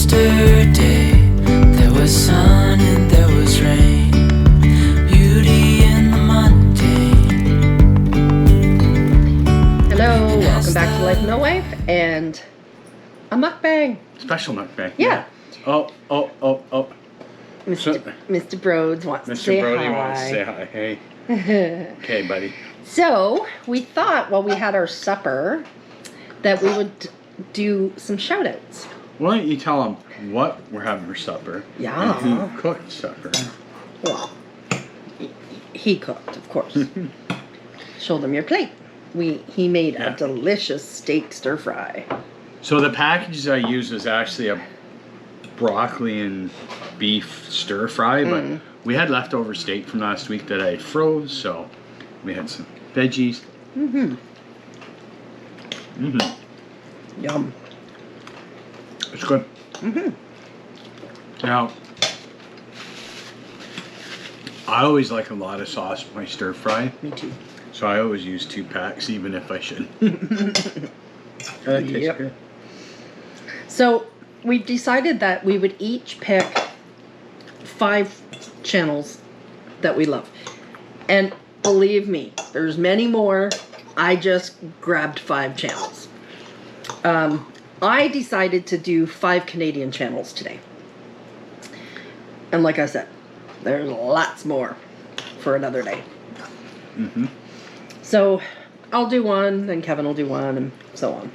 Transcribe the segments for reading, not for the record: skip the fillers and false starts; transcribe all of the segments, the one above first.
Yesterday there was sun and there was rain, beauty in the mundane. Hello, welcome back to Life No Wife and a mukbang. Special mukbang. Yeah. Oh. Mr. Broads wants to Mr. say Brody hi. wants to say hi. Hey. Okay, buddy. So, we thought while we had our supper that we would do some shout outs. Why don't you tell them what we're having for supper? Yeah. And who cooked supper? Well, he cooked, of course. Show them your plate. He made a delicious steak stir fry. So the package I used was actually a broccoli and beef stir fry, but we had leftover steak from last week that I had froze, so we had some veggies. Yum. It's good. Now, I always like a lot of sauce in my stir fry. Me too. So I always use 2 packs, even if I shouldn't. That tastes good. So we've decided that we would each pick 5 channels that we love. And believe me, there's many more. I just grabbed 5 channels. I decided to do 5 Canadian channels today. And like I said, there's lots more for another day. So I'll do one, then Kevin will do one, and so on.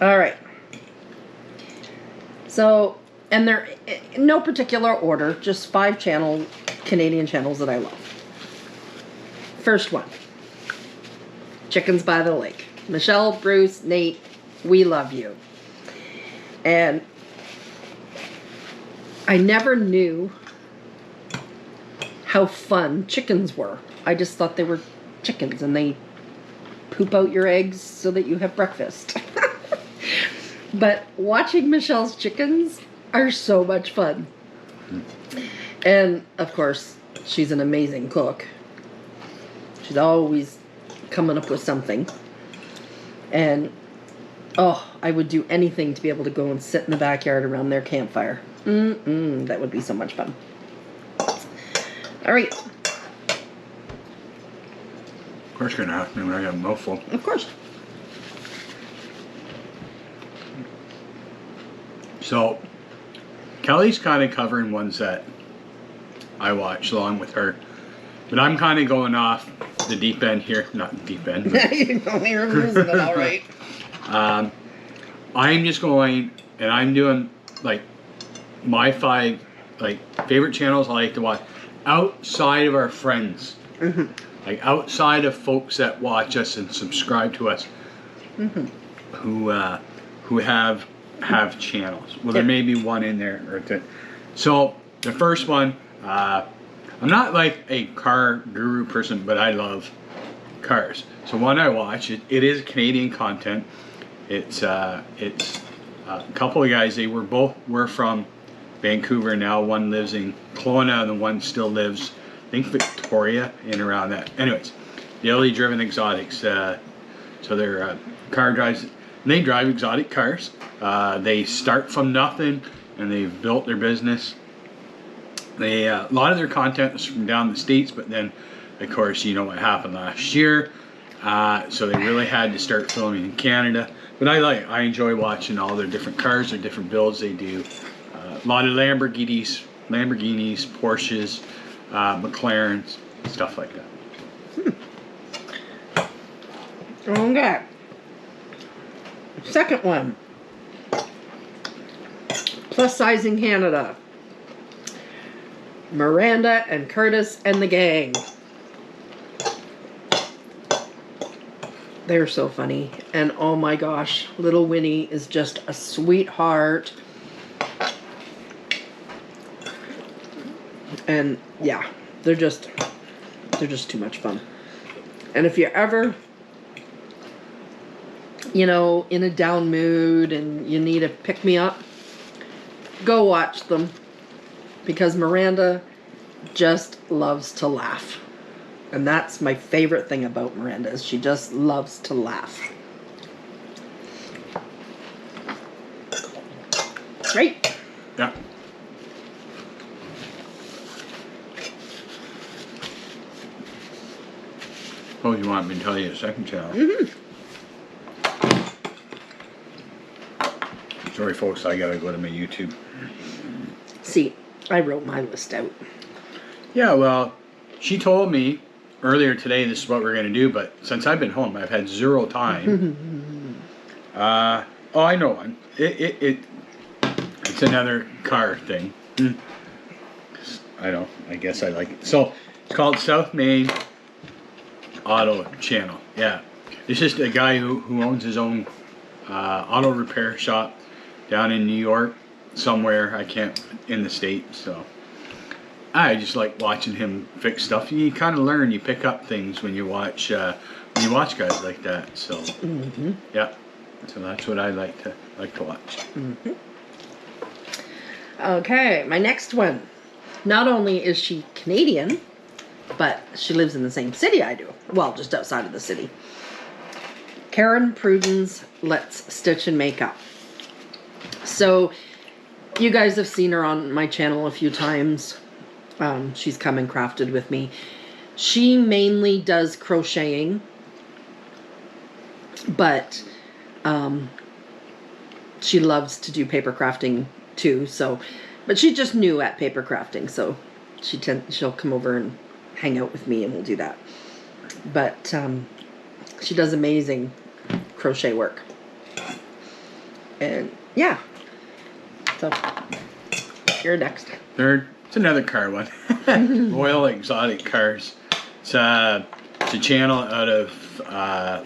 All right. So, and they're in no particular order, just 5 Canadian channels that I love. First one, Chickens by the Lake. Michelle, Bruce, Nate, we love you. And I never knew how fun chickens were. I just thought they were chickens and they poop out your eggs so that you have breakfast. But watching Michelle's chickens are so much fun. And of course, she's an amazing cook. She's always coming up with something. And I would do anything to be able to go and sit in the backyard around their campfire. That would be so much fun. All right. Of course you're going to ask me when I got a mouthful. Of course. So, Kelly's kind of covering ones that I watch along with her. But I'm kind of going off the deep end here. Not the deep end. You're losing it, all right. I'm just going, and I'm doing, like, my 5, like, favorite channels I like to watch outside of our friends. Like, outside of folks that watch us and subscribe to us who have channels. Well, there may be one in there or two. So, the first one, I'm not like a car guru person, but I love cars. So one I watch, it is Canadian content. It's a couple of guys. We're from Vancouver now. One lives in Kelowna, and the one still lives, I think, Victoria, and around that. Anyways, Daily Driven Exotics. So they're car drives. And they drive exotic cars. They start from nothing, and they've built their business. They a lot of their content is from down the States, but then, of course, you know what happened last year. So they really had to start filming in Canada. But I enjoy watching all their different cars, their different builds they do. A lot of Lamborghinis, Porsches, McLarens, stuff like that. Okay. Second one. Plus Sizing Canada. Miranda and Curtis and the gang. They're so funny. And oh my gosh, little Winnie is just a sweetheart. And yeah, they're just too much fun. And if you're ever, in a down mood and you need a pick-me-up, go watch them. Because Miranda just loves to laugh. And that's my favorite thing about Miranda, is she just loves to laugh. Right? Yeah. Oh, you want me to tell you a second channel? Sorry, folks, I gotta go to my YouTube. See, I wrote my list out. Yeah, well, she told me earlier today this is what we're gonna do, but since I've been home, I've had zero time. Oh, I know one. It's another car thing. I know. I guess I like it. So it's called South Main Auto Channel. Yeah, it's just a guy who owns his own auto repair shop down in New York somewhere. I can't in the States. So I just like watching him fix stuff. You kind of learn. You pick up things when you watch guys like that. So yeah. So that's what I like to watch. Okay, my next one. Not only is she Canadian, but she lives in the same city I do. Well, just outside of the city. Karen Pruden's Let's Stitch and Makeup. So, you guys have seen her on my channel a few times. She's come and crafted with me. She mainly does crocheting, but she loves to do paper crafting too. So, but she's just new at paper crafting, so she'll come over and hang out with me, and we'll do that. But she does amazing crochet work, and yeah. So you're next. Third, it's another car one. Royal Exotic Cars. It's a channel out of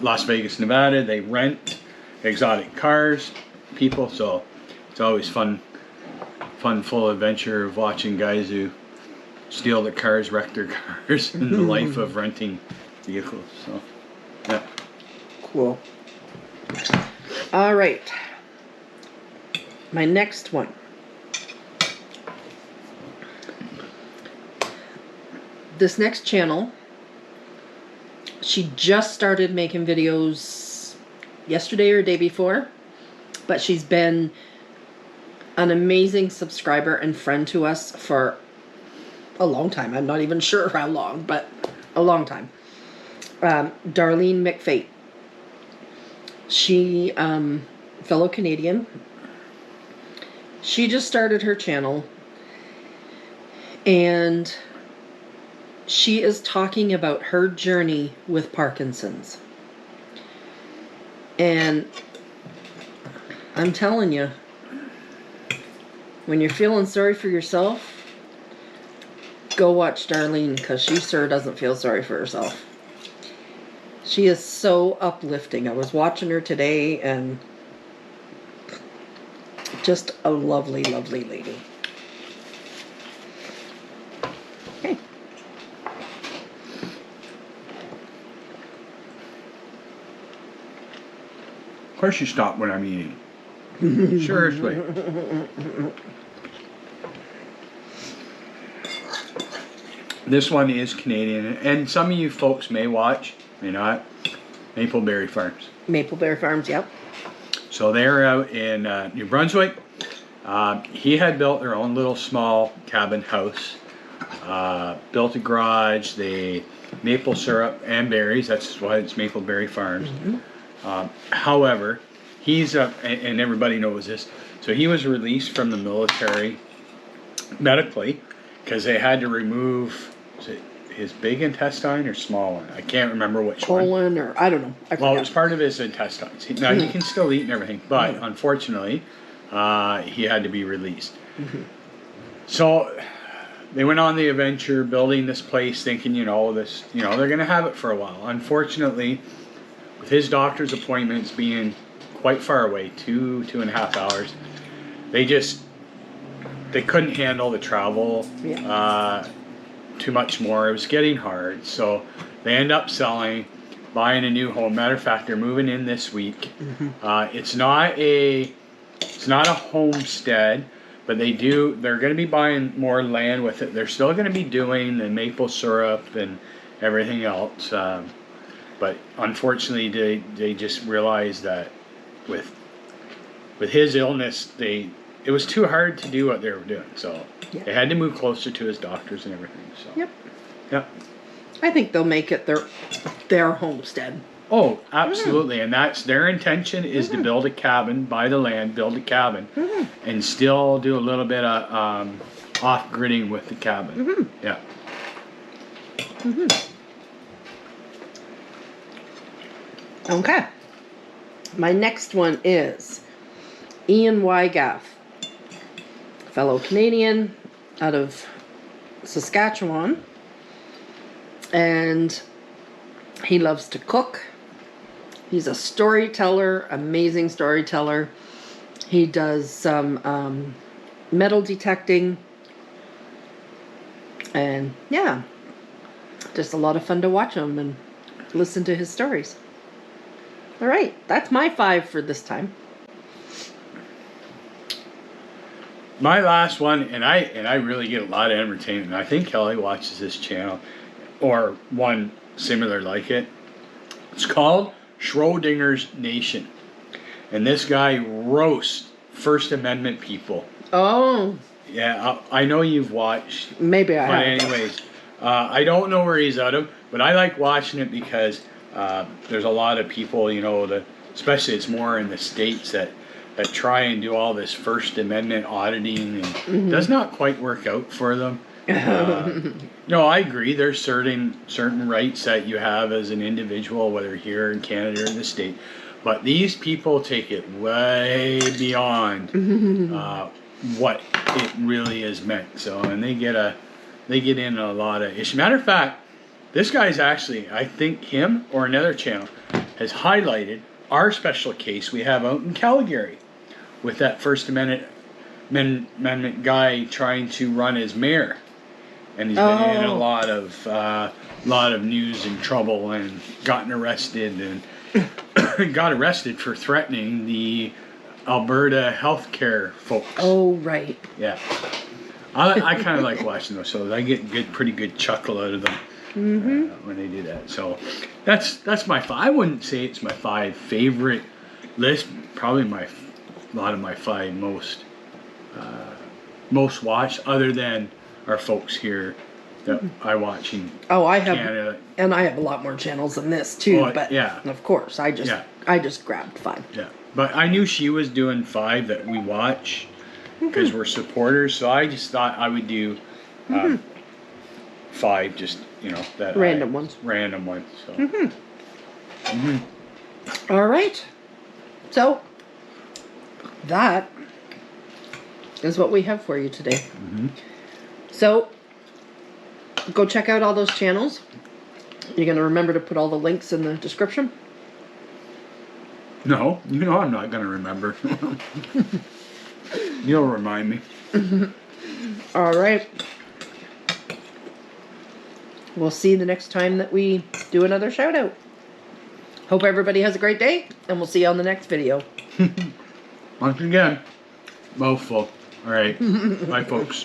Las Vegas, Nevada. They rent exotic cars, people. So it's always fun, full adventure of watching guys who steal the cars, wreck their cars, and the life of renting vehicles. So yeah, cool. All right. My next one. This next channel, she just started making videos yesterday or day before, but she's been an amazing subscriber and friend to us for a long time. I'm not even sure how long, but a long time. Darlene McFate. She, fellow Canadian. She just started her channel, and she is talking about her journey with Parkinson's. And I'm telling you, when you're feeling sorry for yourself, go watch Darlene, because she sure doesn't feel sorry for herself. She is so uplifting. I was watching her today, and just a lovely, lovely lady. Okay. of course you stop when I'm eating. Seriously. This one is Canadian, and some of you folks may watch, may not. Mapleberry Farms. Mapleberry Farms, yep. So they're out in New Brunswick. He had built their own little small cabin house. Built a garage. They maple syrup and berries. That's why it's Mapleberry Farms. However, he's and everybody knows this. So he was released from the military medically because they had to remove, was it his big intestine or small one? I can't remember which one. Colon, or I don't know. I Well, it forgot. was part of his intestines. Now he can still eat and everything, but unfortunately, he had to be released. So they went on the adventure, building this place, thinking, they're going to have it for a while. Unfortunately, with his doctor's appointments being quite far away, 2.5 hours, they couldn't handle the travel too much more. It was getting hard, so they end up selling, buying a new home. Matter of fact, they're moving in this week. It's not a homestead, but they're going to be buying more land with it. They're still going to be doing the maple syrup and everything else, but unfortunately they just realized that with his illness, they it was too hard to do what they were doing. So Yeah. they had to move closer to his doctors and everything. So Yep. yeah. I think they'll make it their homestead. Oh, absolutely. And that's their intention is to build a cabin, buy the land, build a cabin, and still do a little bit of off-gridding with the cabin. Yeah. Okay. My next one is Ian Y. Gaff, fellow Canadian out of Saskatchewan. And he loves to cook. He's a storyteller, amazing storyteller. He does some metal detecting. And yeah, just a lot of fun to watch him and listen to his stories. All right, that's my 5 for this time. My last one, and I really get a lot of entertainment. I think Kelly watches this channel, or one similar like it. It's called Schrodinger's Nation, and this guy roasts First Amendment people. Oh, Yeah, I know you've watched. maybe I But have. anyways, I don't know where he's out of, but I like watching it because there's a lot of people, you know, especially it's more in the States that try and do all this First Amendment auditing and does not quite work out for them. No, I agree. There's certain rights that you have as an individual, whether here in Canada or in the state, but these people take it way beyond what it really is meant. So, and they get in a lot of issues. Matter of fact, this guy's actually, I think him or another channel has highlighted our special case we have out in Calgary with that First Amendment guy trying to run as mayor. And he's been in a lot of news and trouble and gotten arrested and got arrested for threatening the Alberta healthcare folks. Oh, right. Yeah. I kind of like watching those, so I get pretty good chuckle out of them when they do that. So that's my 5. I wouldn't say it's my 5 favorite list. Probably a lot of my 5 most watched, other than our folks here that I watch in I have, Canada. and I have a lot more channels than this too. Oh, but yeah. of course, I just grabbed 5. Yeah, but I knew she was doing 5 that we watch because we're supporters. So I just thought I would do 5, just that Random ones. Random ones. So. All right. So that is what we have for you today. So go check out all those channels. You're going to remember to put all the links in the description. No, I'm not going to remember. You'll remind me. All right. We'll see you the next time that we do another shout out. Hope everybody has a great day, and we'll see you on the next video. Once again, mouthful. All right. Bye, folks.